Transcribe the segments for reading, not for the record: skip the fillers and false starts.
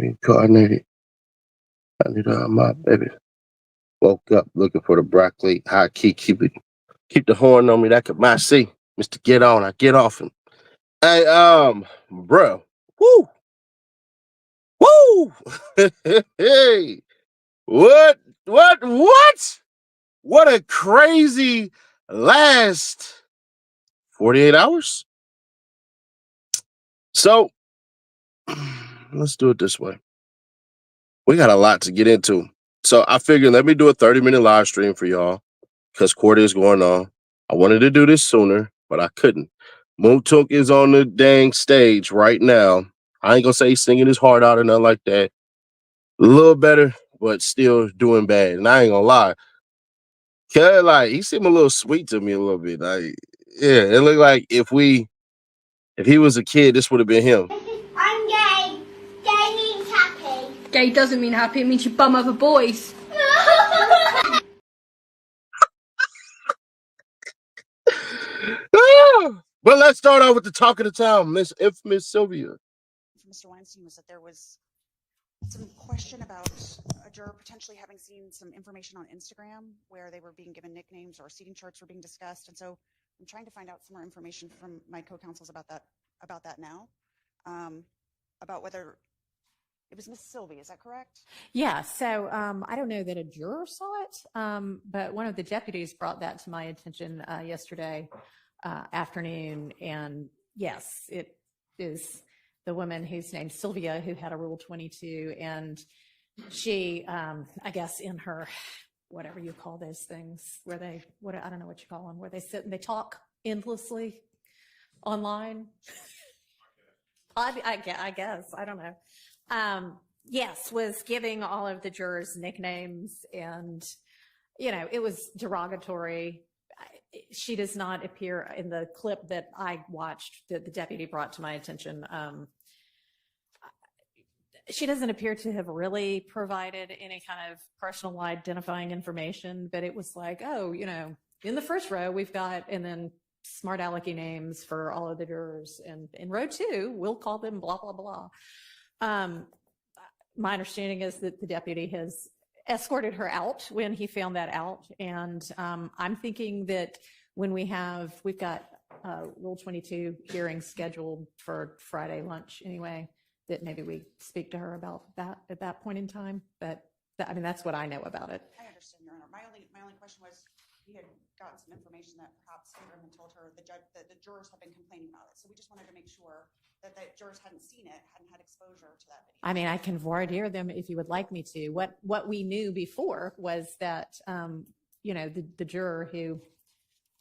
Reincarnated. I need my baby. Woke up looking for the broccoli. High key, keep the horn on me. That could my see. Mr. Get On. I get off him. Hey, bro. Woo! Woo! Hey! What? What? What a crazy last 48 hours. So let's do it this way. We got a lot to get into. So I figured let me do a 30-minute live stream for y'all because court is going on. I wanted to do this sooner, but I couldn't. Moontunk is on the dang stage right now. I ain't gonna say he's singing his heart out or nothing like that. A little better, but still doing bad. And I ain't gonna lie. Cause like he seemed a little sweet to me a little bit. Like, yeah, it looked like if he was a kid, this would have been him. I'm gay. Gay means happy. Gay doesn't mean happy, it means you bum other boys. But let's start off with the talk of the town, Miss Infamous Sylvia. Mr. Weinstein was that there was some question about a juror potentially having seen some information on Instagram where they were being given nicknames or seating charts were being discussed. And so I'm trying to find out some more information from my co-counsels about that now, about whether it was Miss Sylvia. Is that correct? Yeah. So I don't know that a juror saw it, but one of the deputies brought that to my attention yesterday afternoon. And yes, it is the woman who's named Sylvia who had a Rule 22. And she, I guess in her, whatever you call those things, where they, I don't know what you call them, where they sit and they talk endlessly online. I guess, I don't know. Yes, was giving all of the jurors nicknames and, it was derogatory. She does not appear in the clip that I watched that the deputy brought to my attention. She doesn't appear to have really provided any kind of personal identifying information, but it was like, oh, in the first row, we've got, and then smart alecky names for all of the jurors. And in row 2, we'll call them blah, blah, blah. My understanding is that the deputy has escorted her out when he found that out. And I'm thinking that when we've got Rule 22 hearings scheduled for Friday lunch anyway, that maybe we speak to her about that at that point in time. But that's what I know about it. I understand, Your Honor. My only question was, we had gotten some information that perhaps Sylvia had told her the jurors have been complaining about it. So we just wanted to make sure that the jurors hadn't seen it, hadn't had exposure to that video. I can voir dire them if you would like me to. What we knew before was that, the juror who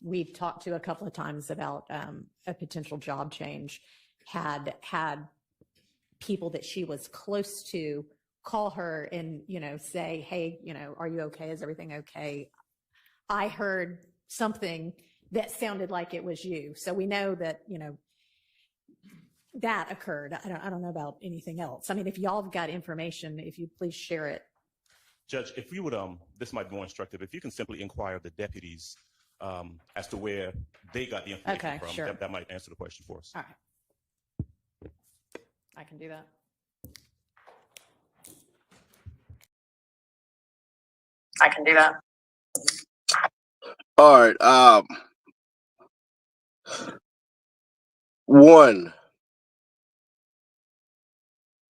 we talked to a couple of times about a potential job change had people that she was close to call her and, say, hey, are you okay? Is everything okay? I heard something that sounded like it was you. So we know that, that occurred. I don't know about anything else. If y'all have got information, if you please share it. Judge, if you would, this might be more instructive. If you can simply inquire of the deputies as to where they got the information from, sure. That might answer the question for us. All right. I can do that. All right. One,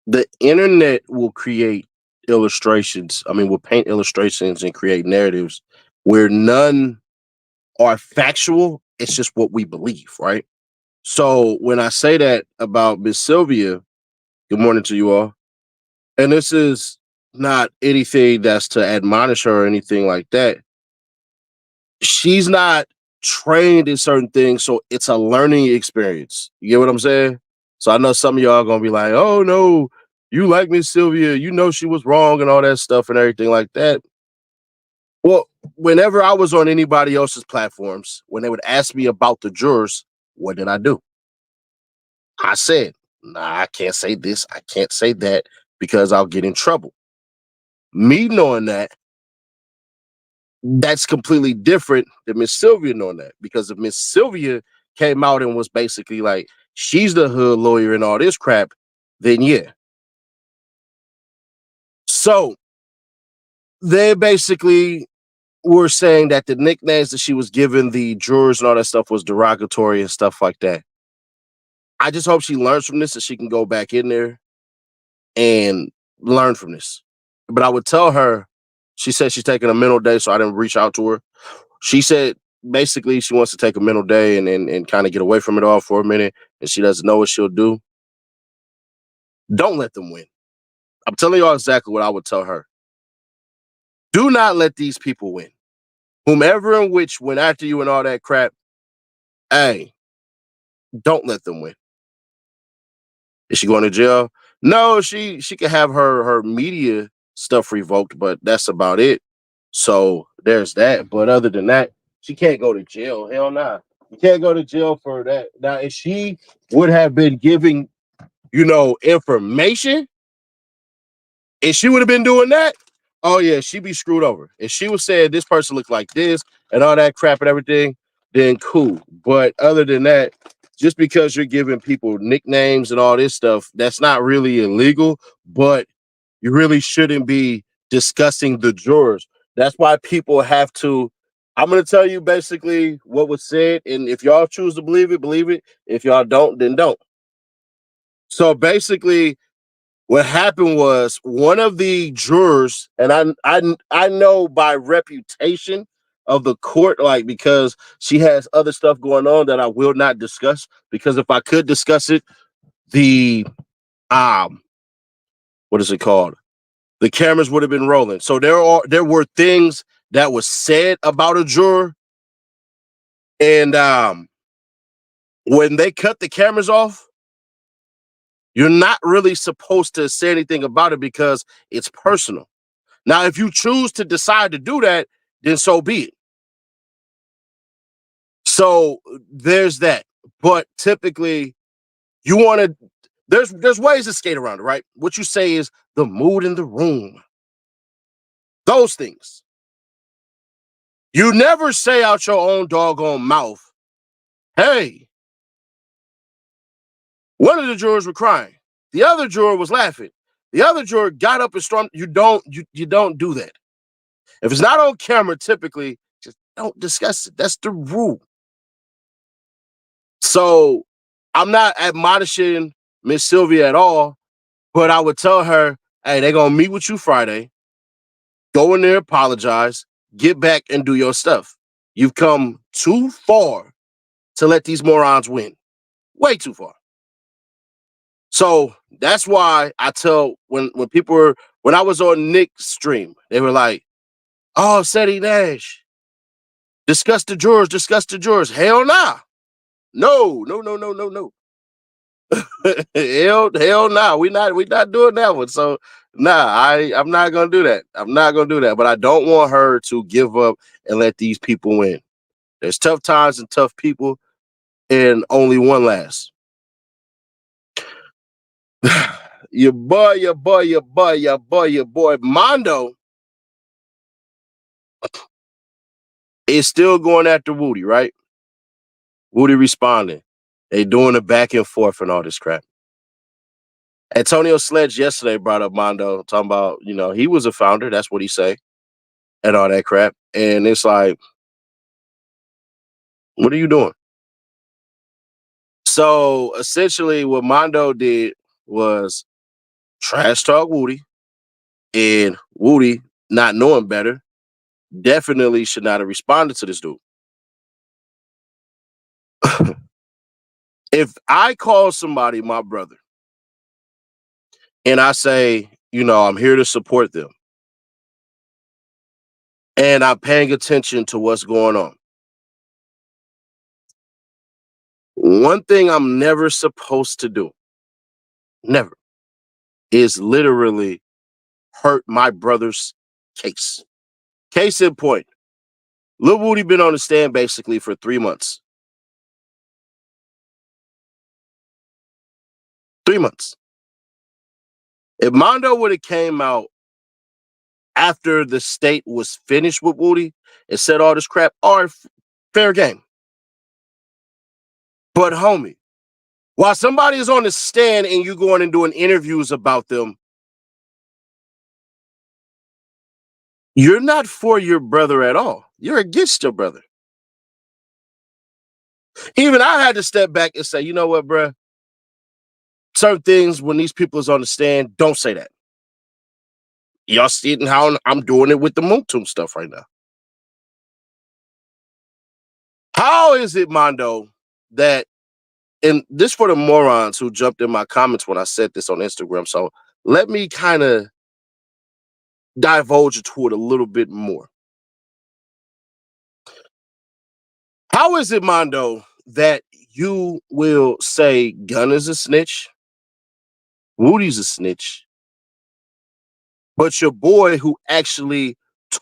the internet will create illustrations. Will paint illustrations and create narratives where none are factual. It's just what we believe, right? So when I say that about Miss Sylvia, good morning to you all. And this is not anything that's to admonish her or anything like that. She's not trained in certain things, so it's a learning experience. You get what I'm saying? So I know some of y'all are gonna be like, oh no, you like Miss Sylvia, she was wrong and all that stuff and everything like that. Well, whenever I was on anybody else's platforms, when they would ask me about the jurors, what did I do? I said, nah, I can't say this, I can't say that because I'll get in trouble. Me knowing that, that's completely different than Miss Sylvia knowing that, because if Miss Sylvia came out and was basically like, she's the hood lawyer and all this crap, then yeah. So they basically were saying that the nicknames that she was giving the jurors and all that stuff was derogatory and stuff like that. I just hope she learns from this and she can go back in there and learn from this. But I would tell her, she said she's taking a mental day, so I didn't reach out to her. She said basically she wants to take a mental day and kind of get away from it all for a minute, and she doesn't know what she'll do. Don't let them win. I'm telling y'all exactly what I would tell her. Do not let these people win. Whomever in which went after you and all that crap, hey, don't let them win. Is she going to jail? No, she can have her media stuff revoked, but that's about it. So there's that. But other than that, she can't go to jail. Hell nah. You can't go to jail for that. Now, if she would have been giving, information, if she would have been doing that, oh yeah, she'd be screwed over. If she was saying this person looked like this and all that crap and everything, then cool. But other than that, just because you're giving people nicknames and all this stuff, that's not really illegal, but you really shouldn't be discussing the jurors. That's why people have to. I'm going to tell you basically what was said. And if y'all choose to believe it, believe it. If y'all don't, then don't. So basically, what happened was one of the jurors, and I know by reputation of the court, like because she has other stuff going on that I will not discuss. Because if I could discuss it, the what is it called? The cameras would have been rolling. So there were things that was said about a juror, and when they cut the cameras off, you're not really supposed to say anything about it because it's personal. Now, if you choose to decide to do that, then so be it. So there's that. But typically, you want to. There's ways to skate around it, right? What you say is the mood in the room. Those things. You never say out your own doggone mouth, hey, one of the jurors were crying. The other juror was laughing. The other juror got up and stormed. You don't do that. If it's not on camera, typically, just don't discuss it. That's the rule. So I'm not admonishing Miss Sylvia at all, but I would tell her, hey, they're going to meet with you Friday. Go in there, apologize, get back and do your stuff. You've come too far to let these morons win. Way too far. So that's why I tell when I was on Nick's stream, they were like, oh, Seti Nash, discuss the jurors. Hell nah. No. hell nah. We not doing that one. So I'm not gonna do that. I'm not gonna do that. But I don't want her to give up and let these people win. There's tough times and tough people, and only one lasts. Your boy, Mondo is still going after Woody, right? Woody responding. They doing the back and forth and all this crap. Antonio Sledge yesterday brought up Mondo, talking about, he was a founder. That's what he say. And all that crap. And it's like, what are you doing? So essentially what Mondo did was trash talk Woody, and Woody, not knowing better, definitely should not have responded to this dude. If I call somebody my brother and I say, I'm here to support them, and I'm paying attention to what's going on, one thing I'm never supposed to do, never, is literally hurt my brother's case. Case in point, Lil Woody been on the stand basically for 3 months. 3 months. If Mondo would have came out after the state was finished with Woody and said all this crap, all right, fair game. But homie, while somebody is on the stand and you going and doing interviews about them, You're not for your brother at all. You're against your brother. Even I had to step back and say, you know what, bruh? Certain things when these people is on the stand, don't say that. Y'all see how I'm doing it with the Moontoon stuff right now. How is it, Mondo, that, and this for the morons who jumped in my comments when I said this on Instagram, so let me kind of divulge into it a little bit more. How is it, Mondo, that you will say Gunna's a snitch, Woody's a snitch, but your boy who actually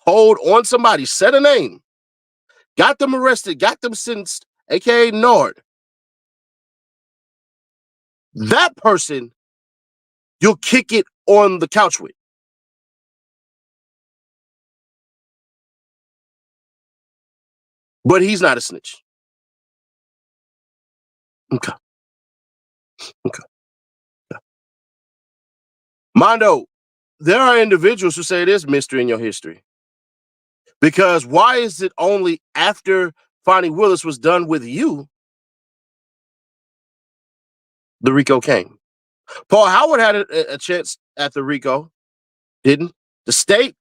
told on somebody, said a name, got them arrested, got them sentenced, aka Nard, that person you'll kick it on the couch with? But he's not a snitch. Okay. Okay. Mondo, there are individuals who say there's mystery in your history. Because why is it only after Fani Willis was done with you, the RICO came? Paul Howard had a chance at the RICO, didn't? The state,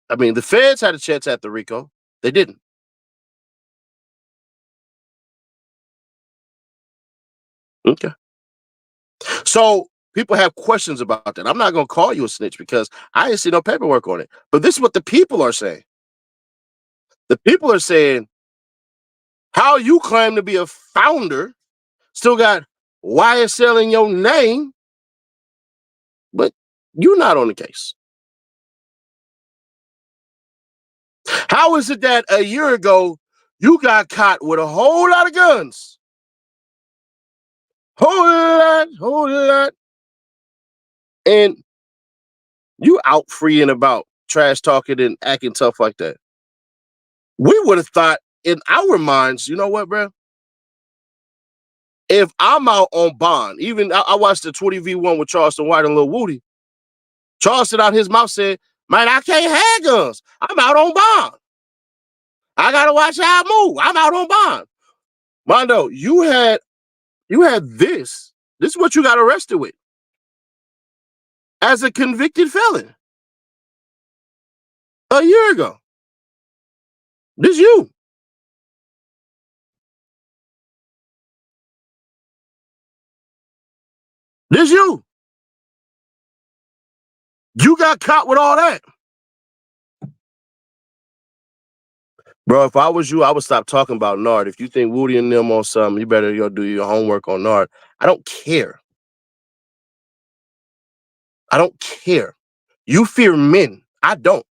the feds had a chance at the RICO. They didn't. Okay. So people have questions about that. I'm not going to call you a snitch because I didn't see no paperwork on it. But this is what the people are saying. The people are saying, how you claim to be a founder, still got YSL in your name, but you're not on the case. How is it that a year ago you got caught with a whole lot of guns? Whole lot. And you out free and about, trash talking and acting tough like that. We would have thought in our minds, you know what, bro? If I'm out on bond, even I watched the 20v1 with Charleston White and Lil Woody. Charleston out his mouth said, man, I can't have guns. I'm out on bond. I gotta watch how I move. I'm out on bond. Mondo, you had this. This is what you got arrested with. As a convicted felon. A year ago. This you. This you. You got caught with all that. Bro, if I was you, I would stop talking about Nard. If you think Woody and them on something, you better go do your homework on Nard. I don't care. I don't care. You fear men. I don't.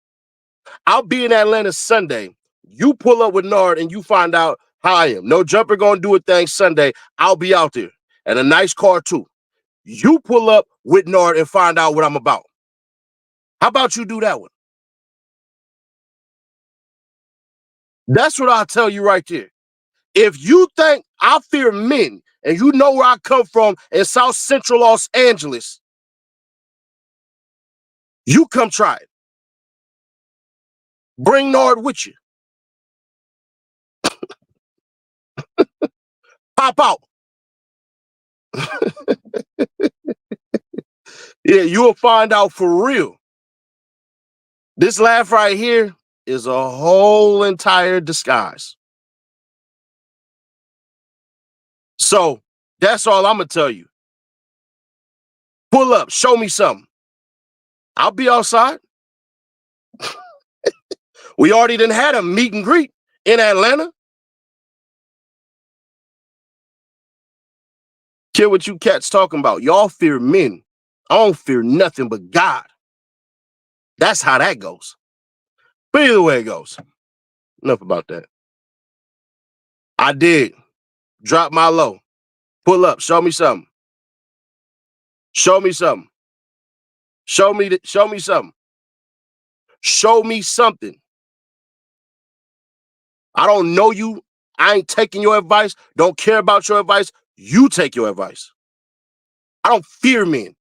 I'll be in Atlanta Sunday. You pull up with Nard and you find out how I am. No jumper gonna do a thing Sunday. I'll be out there. And a nice car too. You pull up with Nard and find out what I'm about. How about you do that one? That's what I'll tell you right there. If you think I fear men and you know where I come from in South Central Los Angeles, you come try it. Bring Nard with you. Pop out. Yeah, you'll find out for real. This laugh right here is a whole entire disguise. So that's all I'm going to tell you. Pull up. Show me something. I'll be outside. We already done had a meet and greet in Atlanta. Care what you cats talking about. Y'all fear men. I don't fear nothing but God. That's how that goes. But either way it goes. Enough about that. I did. Drop my low. Pull up. Show me something. Show me something. Show me something. Show me something. I don't know you. I ain't taking your advice. Don't care about your advice. You take your advice. I don't fear men.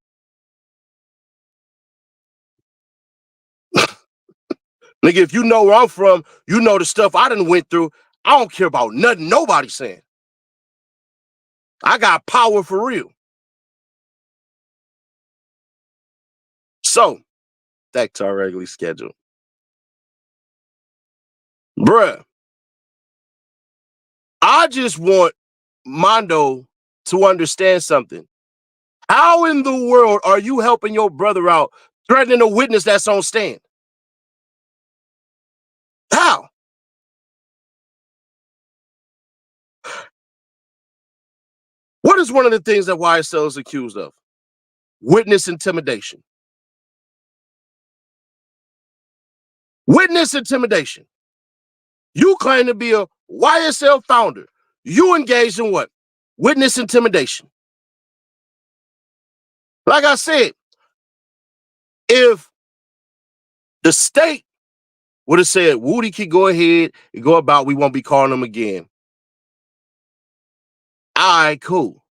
Nigga, if you know where I'm from, you know the stuff I done went through. I don't care about nothing nobody's saying. I got power for real. So, back to our regularly scheduled. Bruh, I just want Mondo to understand something. How in the world are you helping your brother out, threatening a witness that's on stand? How? What is one of the things that YSL is accused of? Witness intimidation. Witness intimidation. You claim to be a YSL founder. You engaged in what? Witness intimidation. Like I said, if the state would have said, Woody can go ahead and go about, we won't be calling him again. All right, cool.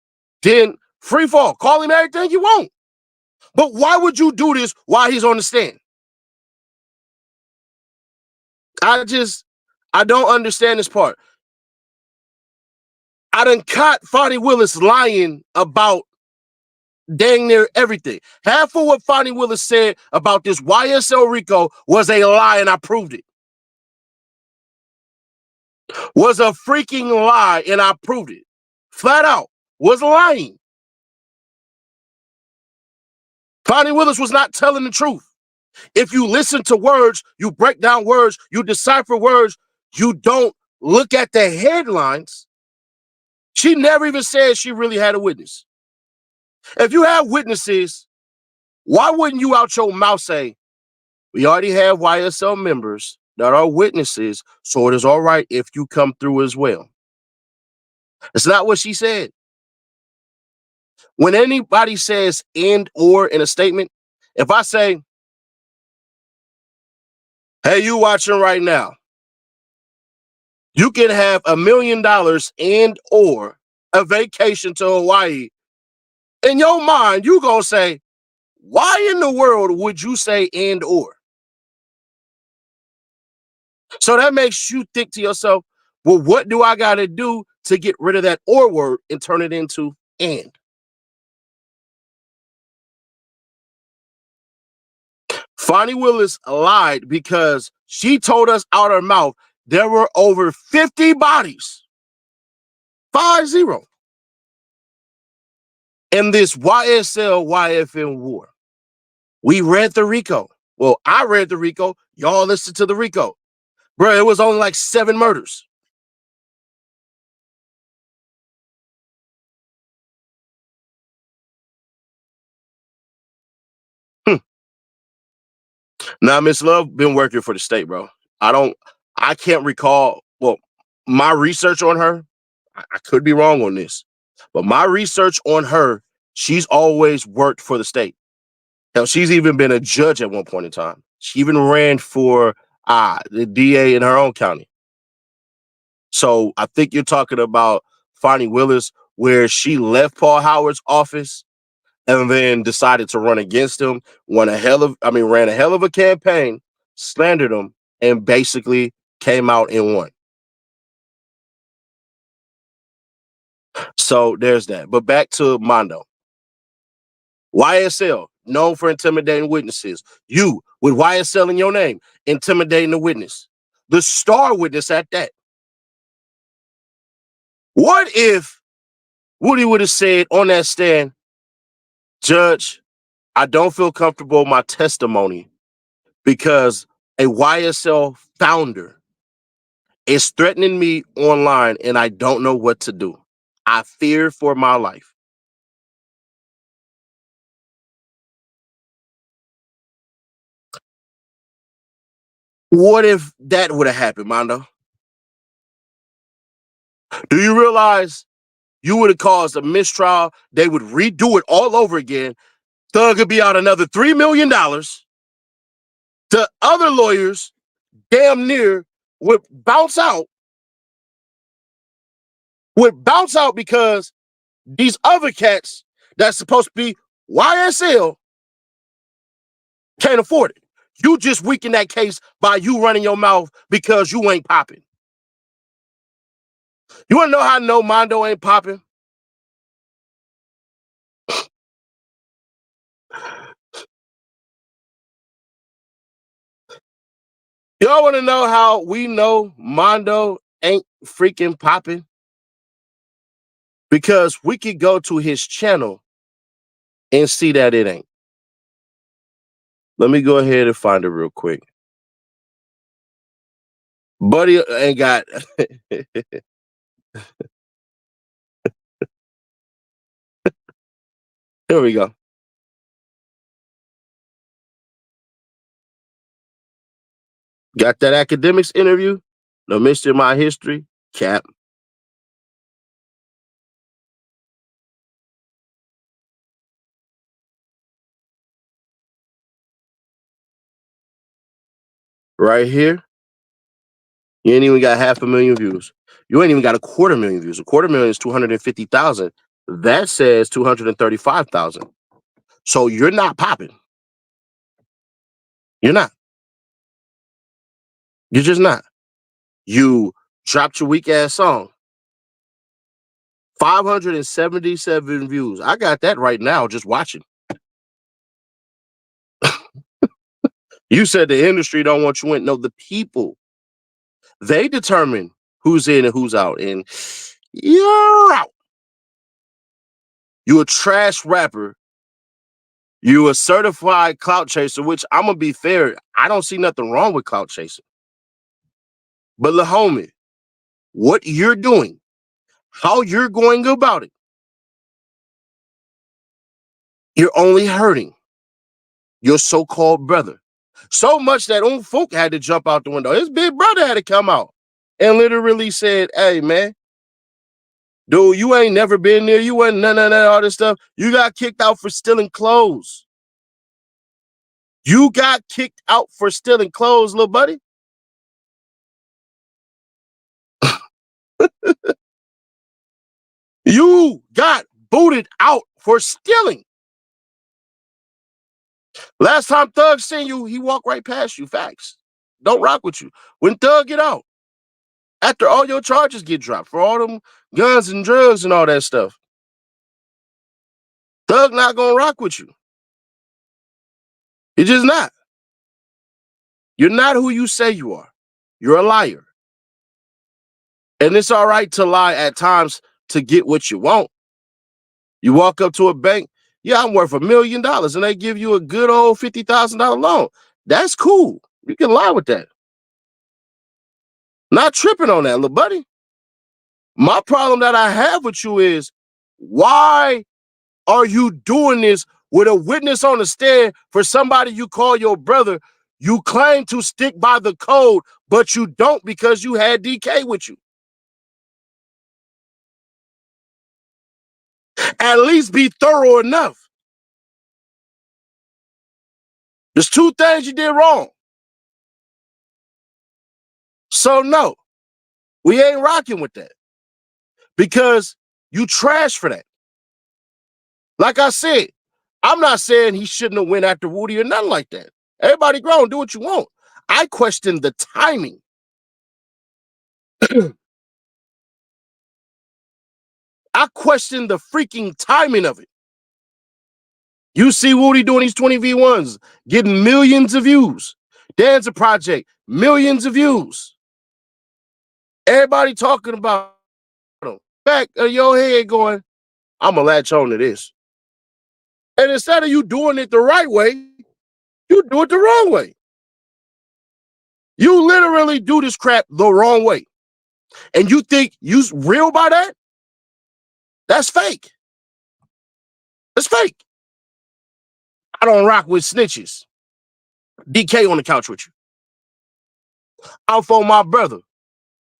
Then free fall, call him everything you want. But why would you do this while he's on the stand? I don't understand this part. I done caught Fani Willis lying about dang near everything. Half of what Fani Willis said about this YSL Rico was a lie, and I proved it. Was a freaking lie, and I proved it. Flat out. Was lying. Fani Willis was not telling the truth. If you listen to words, you break down words, you decipher words, you don't look at the headlines. She never even said she really had a witness. If you have witnesses, why wouldn't you out your mouth say, we already have YSL members that are witnesses, so it is all right if you come through as well? It's not what she said. When anybody says and or in a statement, if I say, hey, you watching right now, you can have $1 million and or a vacation to Hawaii. In your mind, you gonna say, why in the world would you say and or? So that makes you think to yourself, well, what do I got to do to get rid of that or word and turn it into and? Fani Willis lied because she told us out her mouth there were over 50 bodies, 50, in this YSL YFN war. We read the RICO. Well, I read the RICO. Y'all listened to the RICO. Bro, it was only like 7 murders. Now, Miss Love been working for the state, bro. I can't recall. Well, my research on her, I could be wrong on this, but my research on her, she's always worked for the state. Hell, she's even been a judge at one point in time. She even ran for the DA in her own county. So I think you're talking about Fani Willis, where she left Paul Howard's office and then decided to run against him, ran a hell of a campaign, slandered him, and basically came out and won. So there's that. But back to Mondo. YSL, known for intimidating witnesses. You, with YSL in your name, intimidating the witness. The star witness at that. What if Woody would have said on that stand, Judge, I don't feel comfortable with my testimony because a YSL founder is threatening me online and I don't know what to do. I fear for my life. What if that would have happened, Mondo? Do you realize you would have caused a mistrial? They would redo it all over again. Thug would be out another $3 million. The other lawyers damn near would bounce out because these other cats that's supposed to be YSL can't afford it. You just weaken that case by you running your mouth because you ain't popping. You want to know how I know Mondo ain't popping? Y'all want to know how we know Mondo ain't freaking popping? Because we could go to his channel and see that it ain't. Let me go ahead and find it real quick. Buddy ain't got. Here we go. Got that academics interview? No mystery in my history? Cap. Right here. You ain't even got 500,000 views. You ain't even got 250,000 views. 250,000 is 250,000. That says 235,000. So you're not popping. You're not. You're just not. You dropped your weak ass song. 577 views. I got that right now just watching. You said the industry don't want you in. No, the people. They determine who's in and who's out. And you're out. You a trash rapper. You a certified clout chaser, which I'm going to be fair. I don't see nothing wrong with clout chasing. But the homie, what you're doing, how you're going about it, you're only hurting your so-called brother. So much that Folk had to jump out the window. His big brother had to come out and literally said, hey, man, dude, you ain't never been there. You ain't none of that, all this stuff. You got kicked out for stealing clothes. You got kicked out for stealing clothes, little buddy. You got booted out for stealing. Last time Thug seen you, he walked right past you. Facts. Don't rock with you. When Thug get out, after all your charges get dropped for all them guns and drugs and all that stuff, Thug not gonna rock with you. You're just not. You're not who you say you are. You're a liar. And it's all right to lie at times to get what you want. You walk up to a bank, yeah, I'm worth $1 million, and they give you a good old $50,000 loan. That's cool. You can lie with that. Not tripping on that, little buddy. My problem that I have with you is, why are you doing this with a witness on the stand for somebody you call your brother? You claim to stick by the code, but you don't because you had DK with you. At least be thorough enough. There's 2 things you did wrong. So no, we ain't rocking with that because you trash for that. Like I said, I'm not saying he shouldn't have went after Woody or nothing like that. Everybody grown, do what you want. I question the timing. I question the freaking timing of it. You see Woody doing these 20v1s, getting millions of views. Dan's a project, millions of views. Everybody talking about him. Back of your head going, I'm going to latch on to this. And instead of you doing it the right way, you do it the wrong way. You literally do this crap the wrong way. And you think you real by that? That's fake. That's fake. I don't rock with snitches. DK on the couch with you. I'm for my brother.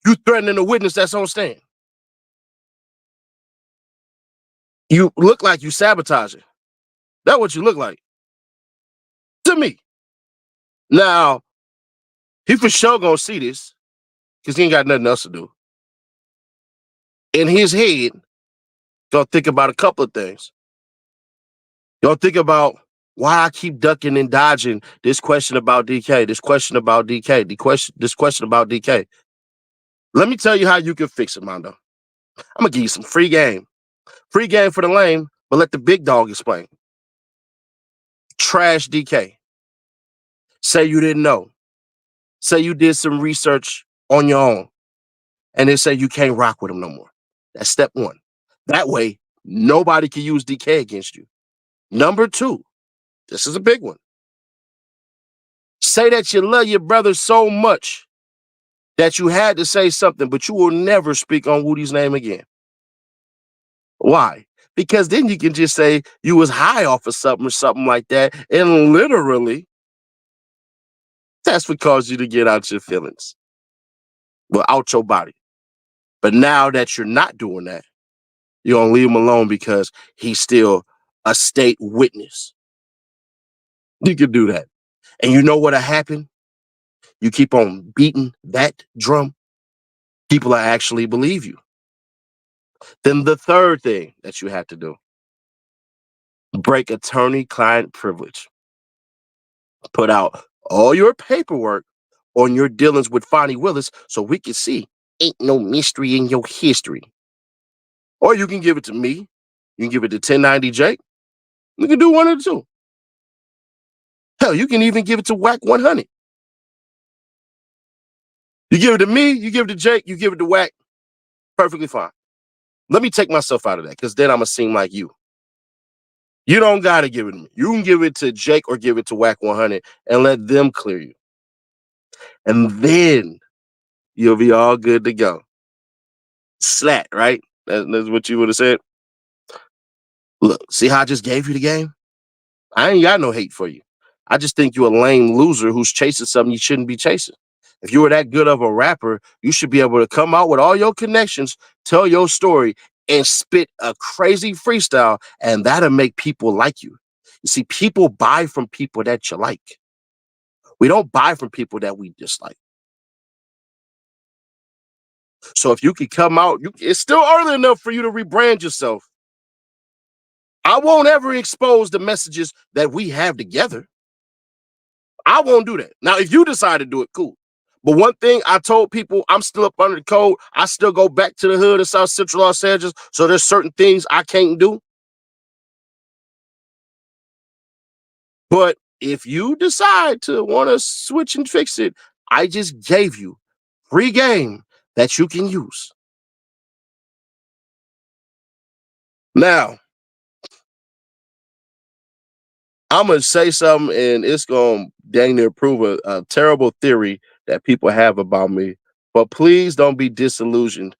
You threatening a witness that's on stand. You look like you sabotaging. That's what you look like. To me. Now, he for sure gonna see this because he ain't got nothing else to do. In his head, gonna think about a couple of things. Gonna think about Why I keep ducking and dodging this question about DK, this question about DK, this question about DK. Let me tell you how you can fix it, Mondo. I'm gonna give you some free game. Free game for the lame, but let the big dog explain. Trash DK. Say you didn't know. Say you did some research on your own. And then say you can't rock with him no more. That's step one. That way, nobody can use DK against you. Number two, this is a big one. Say that you love your brother so much that you had to say something, but you will never speak on Woody's name again. Why? Because then you can just say you was high off of something or something like that, and literally, that's what caused you to get out your feelings. Well, out your body. But now that you're not doing that, you're going to leave him alone because he's still a state witness. You can do that. And you know what'll happen? You keep on beating that drum, people will actually believe you. Then the third thing that you have to do, break attorney-client privilege. Put out all your paperwork on your dealings with Fani Willis so we can see ain't no mystery in your history. Or you can give it to me. You can give it to 1090 Jake. You can do one of the two. Hell, you can even give it to Whack 100. You give it to me, you give it to Jake, you give it to Whack. Perfectly fine. Let me take myself out of that because then I'm going to seem like you. You don't got to give it to me. You can give it to Jake or give it to Whack 100 and let them clear you. And then you'll be all good to go. Slat, right? That's what you would have said. Look, see how I just gave you the game? I ain't got no hate for you. I just think you're a lame loser who's chasing something you shouldn't be chasing. If you were that good of a rapper, you should be able to come out with all your connections, tell your story, and spit a crazy freestyle, and that'll make people like you. You see, people buy from people that you like. We don't buy from people that we dislike. So if you could come out, it's still early enough for you to rebrand yourself. I won't ever expose the messages that we have together. I won't do that. Now, if you decide to do it, cool. But one thing I told people, I'm still up under the code. I still go back to the hood of South Central Los Angeles. So there's certain things I can't do. But if you decide to want to switch and fix it, I just gave you free game that you can use. Now, I'm going to say something, and it's going to dang near prove a terrible theory that people have about me. But please don't be disillusioned.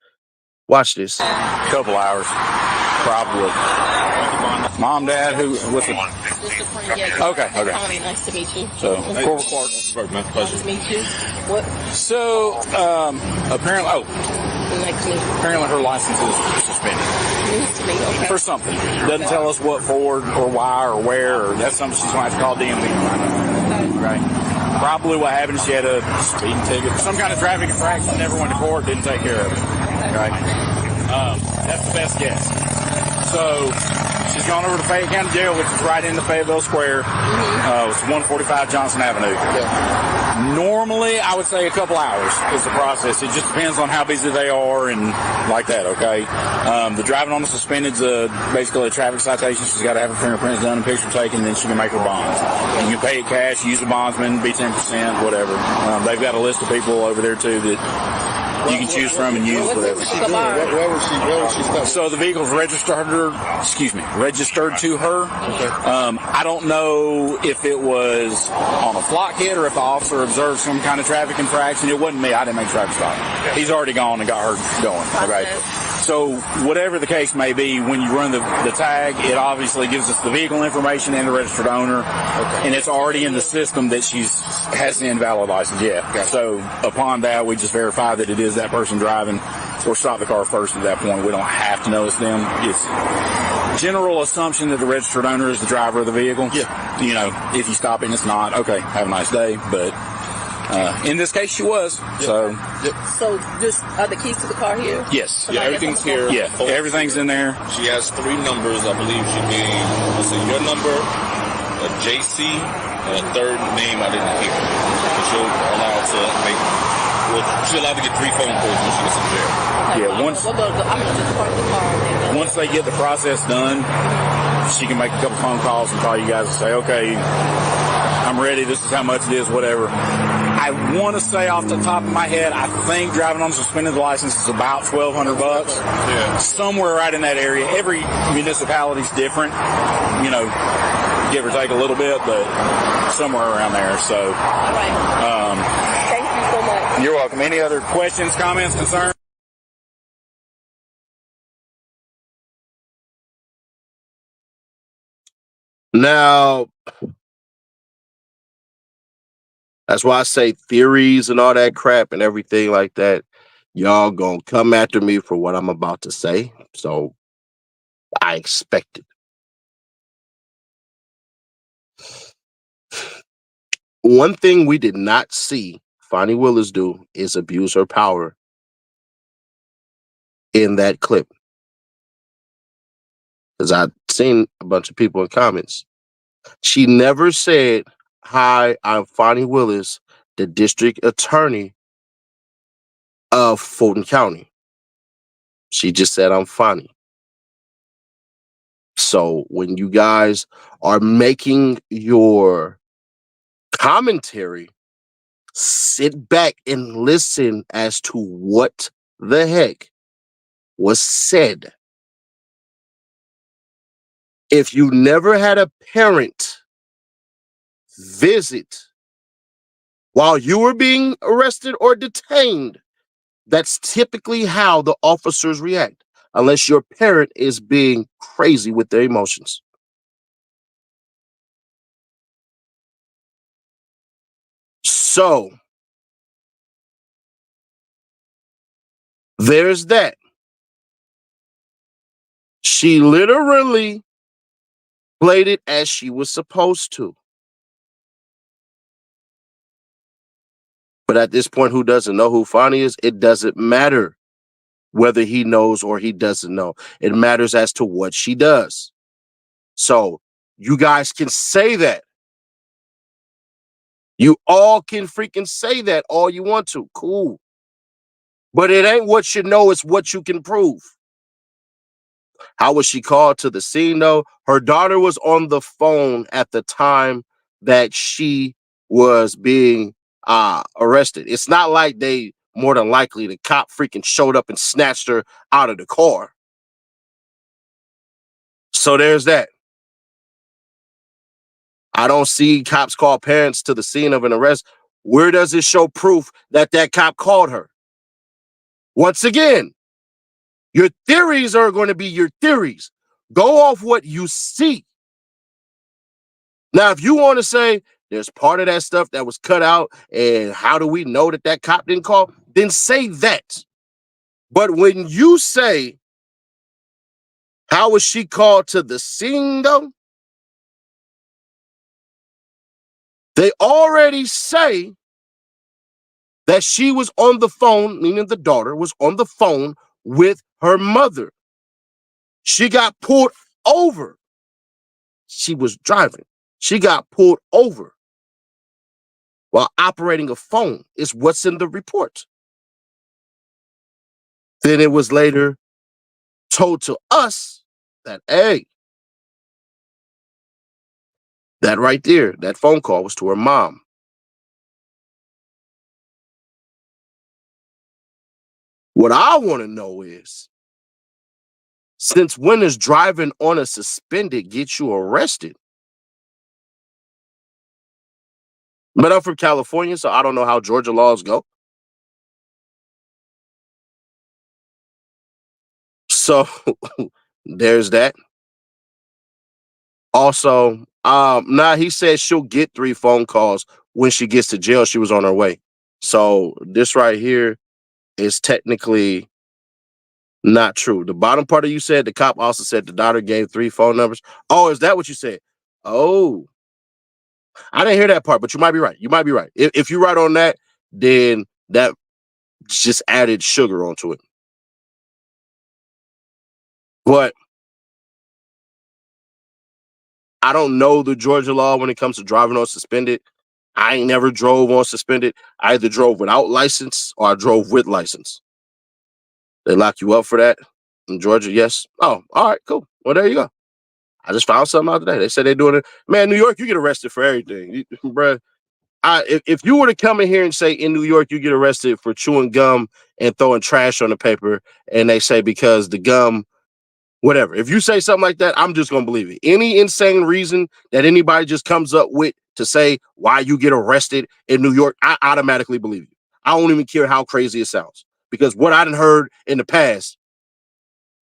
Watch this. Couple hours, probably. Mom, Dad, what's it? Okay. Nice to meet you. So, Corporal Clark. Nice to meet you. What? So, apparently, Nice to meet you. apparently her license is suspended Nice to meet you. Okay. for something. Doesn't tell us what for or why or where, or that's something she's going to have to call DMV to find out. Okay. Probably what happened, she had a speeding ticket, some kind of traffic infraction, never went to court, didn't take care of it. Okay. That's the best guess. So, she's gone over to Fayette County Jail, which is right in the Fayetteville Square. It's 145 Johnson Avenue. Yeah. Normally, I would say a couple hours is the process. It just depends on how busy they are and like that, okay? The driving on the suspended is basically a traffic citation. She's got to have her fingerprints done and picture taken, then she can make her bonds. You can pay it cash, use a bondsman, be 10%, whatever. They've got a list of people over there, too, that you can choose from and use whatever. Where was she stuck? So the vehicle's registered to her. Okay. I don't know if it was on a flock hit or if the officer observed some kind of traffic infraction. It wasn't me. I didn't make traffic stop. He's already gone and got her going. Okay. So whatever the case may be, when you run the tag, it obviously gives us the vehicle information and the registered owner. Okay. And it's already in the system that has the invalid license. Yeah. Okay. So upon that, we just verify that it is that person driving, or stop the car first at that point. We don't have to know it's them. It's general assumption that the registered owner is the driver of the vehicle. Yeah. You know, if you stop it and it's not, okay, have a nice day. But in this case, she was. Yep. So. Yep. So, just are the keys to the car here? Yes. Yeah, everything's here. Yeah, everything's in there. She has 3 numbers, I believe she gave. Let's see, your number, a JC and a third name I didn't hear. And she'll allow to make. Well, she's allowed to get 3 phone calls when she gets in jail. Yeah, I'm gonna just park the car and then Once they get the process done, she can make a couple phone calls and call you guys and say, okay, I'm ready. This is how much it is, whatever. I want to say off the top of my head, I think driving on suspended license is about $1,200. Yeah. Somewhere right in that area. Every municipality's different, you know, give or take a little bit, but somewhere around there. So, all right. Thank you so much. You're welcome. Any other questions, comments, concerns? Now, that's why I say theories and all that crap and everything like that. Y'all gonna come after me for what I'm about to say. So I expect it. One thing we did not see Fani Willis do is abuse her power in that clip. Because I've seen a bunch of people in comments. She never said, "Hi, I'm Fani Willis, the district attorney of Fulton County." She just said, "I'm Fani." So when you guys are making your commentary, sit back and listen as to what the heck was said. If you never had a parent visit while you were being arrested or detained, that's typically how the officers react, unless your parent is being crazy with their emotions. So there's that. She literally played it as she was supposed to. But at this point, who doesn't know who Fani is? It doesn't matter whether he knows or he doesn't know. It matters as to what she does. So you guys can say that. You all can freaking say that all you want to. Cool. But it ain't what you know, it's what you can prove. How was she called to the scene, though? Her daughter was on the phone at the time that she was being arrested. It's not like they, more than likely, the cop freaking showed up and snatched her out of the car. So there's that. I don't see cops call parents to the scene of an arrest. Where does it show proof that that cop called her? Once again, your theories are going to be your theories. Go off what you see. Now, if you want to say there's part of that stuff that was cut out, and how do we know that that cop didn't call? Then say that. But when you say, how was she called to the scene, though? They already say that she was on the phone, meaning the daughter was on the phone with her mother. She got pulled over. She was driving. She got pulled over while operating a phone, is what's in the report. Then it was later told to us that, hey, that right there, that phone call was to her mom. What I want to know is, since when does driving on a suspended get you arrested? But I'm from California, so I don't know how Georgia laws go. So there's that. Also, he said she'll get 3 phone calls when she gets to jail. She was on her way. So this right here is technically not true. The bottom part of you said the cop also said the daughter gave 3 phone numbers. Oh, is that what you said? Oh, I didn't hear that part, but you might be right. You might be right. If you're right on that, then that just added sugar onto it. But I don't know the Georgia law when it comes to driving on suspended. I ain't never drove on suspended. I either drove without license or I drove with license. They lock you up for that in Georgia, yes. Oh, all right, cool. Well, there you go. I just found something out today. They said they're doing it. Man, New York, you get arrested for everything. Bruh, if you were to come in here and say in New York you get arrested for chewing gum and throwing trash on the paper, and they say because the gum, whatever. If you say something like that, I'm just gonna believe it. Any insane reason that anybody just comes up with to say why you get arrested in New York, I automatically believe you. I don't even care how crazy it sounds because what I done heard in the past,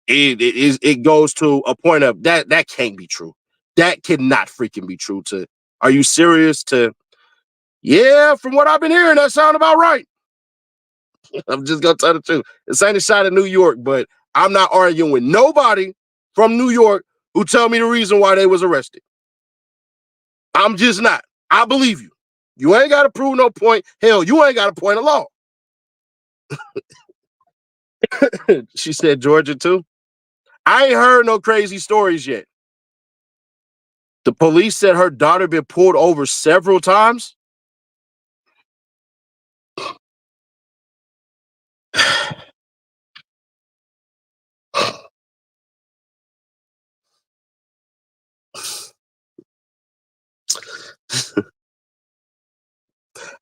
it goes to a point of that can't be true. That cannot freaking be true. Are you serious? Yeah, from what I've been hearing, that sound about right. I'm just gonna tell the truth. This ain't a shot at New York, but I'm not arguing with nobody from New York who tell me the reason why they was arrested. I'm just not. I believe you. You ain't got to prove no point. Hell, you ain't got a point of law. She said Georgia too. I ain't heard no crazy stories yet. The police said her daughter been pulled over several times.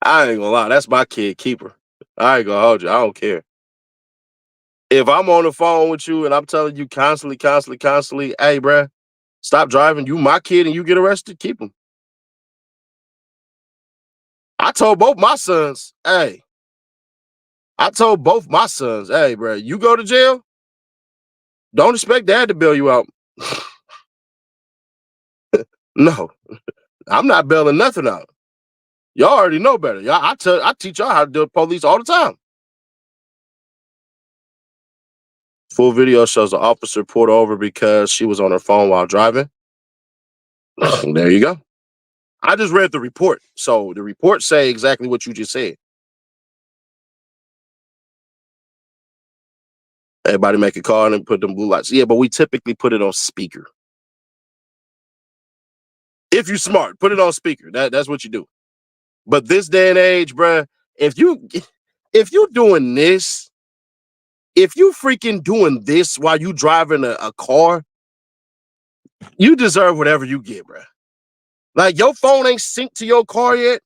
I ain't gonna lie. That's my kid. Keep her. I ain't gonna hold you. I don't care. If I'm on the phone with you and I'm telling you constantly, hey, bruh, stop driving. You my kid and you get arrested, keep him. I told both my sons, hey, bruh, you go to jail, don't expect dad to bail you out. No, I'm not bailing nothing out. Y'all already know better. I teach y'all how to deal with police all the time. Full video shows the officer pulled over because she was on her phone while driving. There you go. I just read the report. So the report say exactly what you just said. Everybody make a call and put them blue lights. Yeah, but we typically put it on speaker. If you smart, put it on speaker. That's what you do. But this day and age, bruh, if you doing this, if you freaking doing this while you driving a car, you deserve whatever you get, bruh. Like your phone ain't synced to your car yet.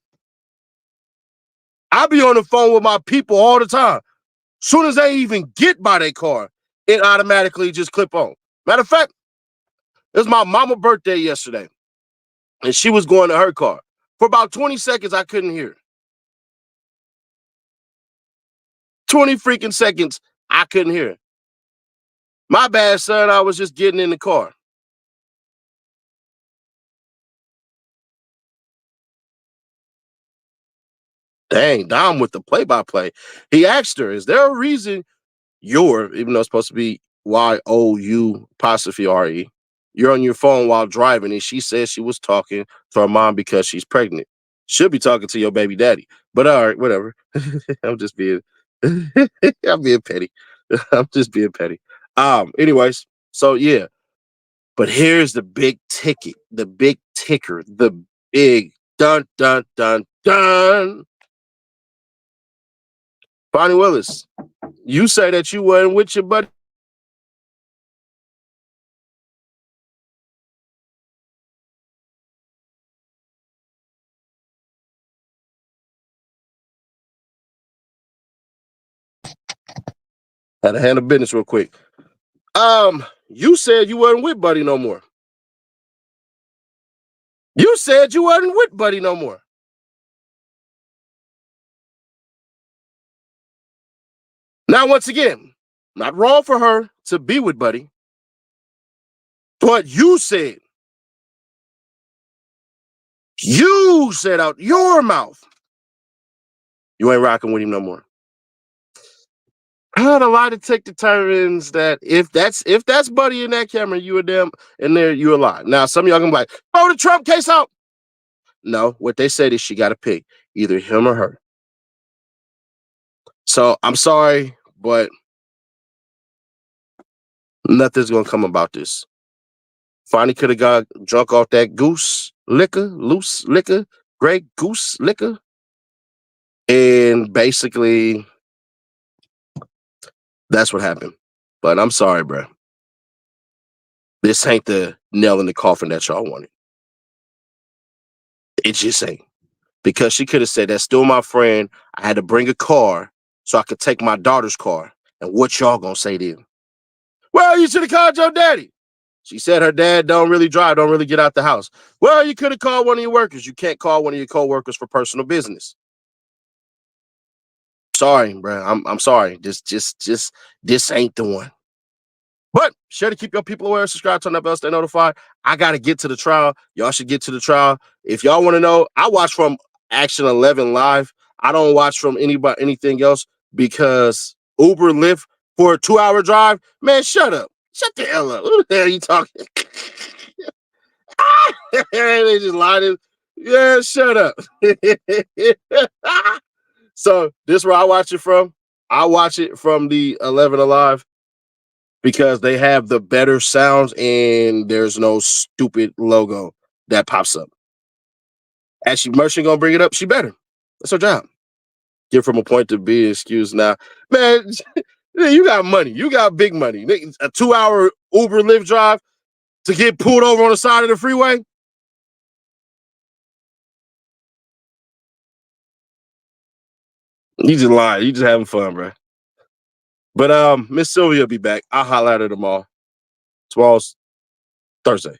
I be on the phone with my people all the time. Soon as they even get by their car, it automatically just clip on. Matter of fact, it was my mama's birthday yesterday, and she was going to her car. For about 20 seconds, I couldn't hear her. 20 freaking seconds, I couldn't hear her. My bad, son. I was just getting in the car. Dang, Dom with the play-by-play. He asked her, is there a reason even though it's supposed to be YOU''re, you're on your phone while driving, and she says she was talking to her mom because she's pregnant. Should be talking to your baby daddy. But all right, whatever. I'm just being I'm being petty. I'm just being petty. Anyways, so yeah. But here's the big ticket, the big ticker, the big dun dun dun dun. Fani Willis, you say that you weren't with your buddy. Had to handle business real quick. You said you wasn't with Buddy no more. You said you wasn't with Buddy no more. Now, once again, not wrong for her to be with Buddy, but you said out your mouth, you ain't rocking with him no more. I had a lot of tech determines that if that's Buddy in that camera, you and them, and there you a lie. Now, some of y'all gonna be like, throw the Trump case out. No, what they said is she got to pick either him or her. So I'm sorry, but nothing's gonna come about this. Fani could have got drunk off that loose liquor, Grey Goose liquor. And basically, that's what happened. But I'm sorry, bro. This ain't the nail in the coffin that y'all wanted. It just ain't. Because she could have said, that's still my friend. I had to bring a car so I could take my daughter's car. And what y'all gonna say then? Well, you should have called your daddy. She said her dad don't really drive, don't really get out the house. Well, you could have called one of your workers. You can't call one of your co-workers for personal business. Sorry, bro. I'm sorry. This ain't the one. But share to keep your people aware, subscribe, turn that bell, stay notified. I got to get to the trial. Y'all should get to the trial. If y'all want to know, I watch from Action 11 live. I don't watch from anything else because Uber, Lyft for a 2-hour drive. Man, shut up. Shut the hell up. Who the hell are you talking? They just lied. Yeah, shut up. So this is where I watch it from. I watch it from the 11 Alive because they have the better sounds and there's no stupid logo that pops up. As she merchant gonna bring it up, she better. That's her job. Get from a point to B, excuse now. Man, you got money. You got big money. A 2-hour Uber Lyft drive to get pulled over on the side of the freeway. You just lying. You just having fun, bro. But Miss Sylvia will be back. I'll holler at her tomorrow. Tomorrow's Thursday.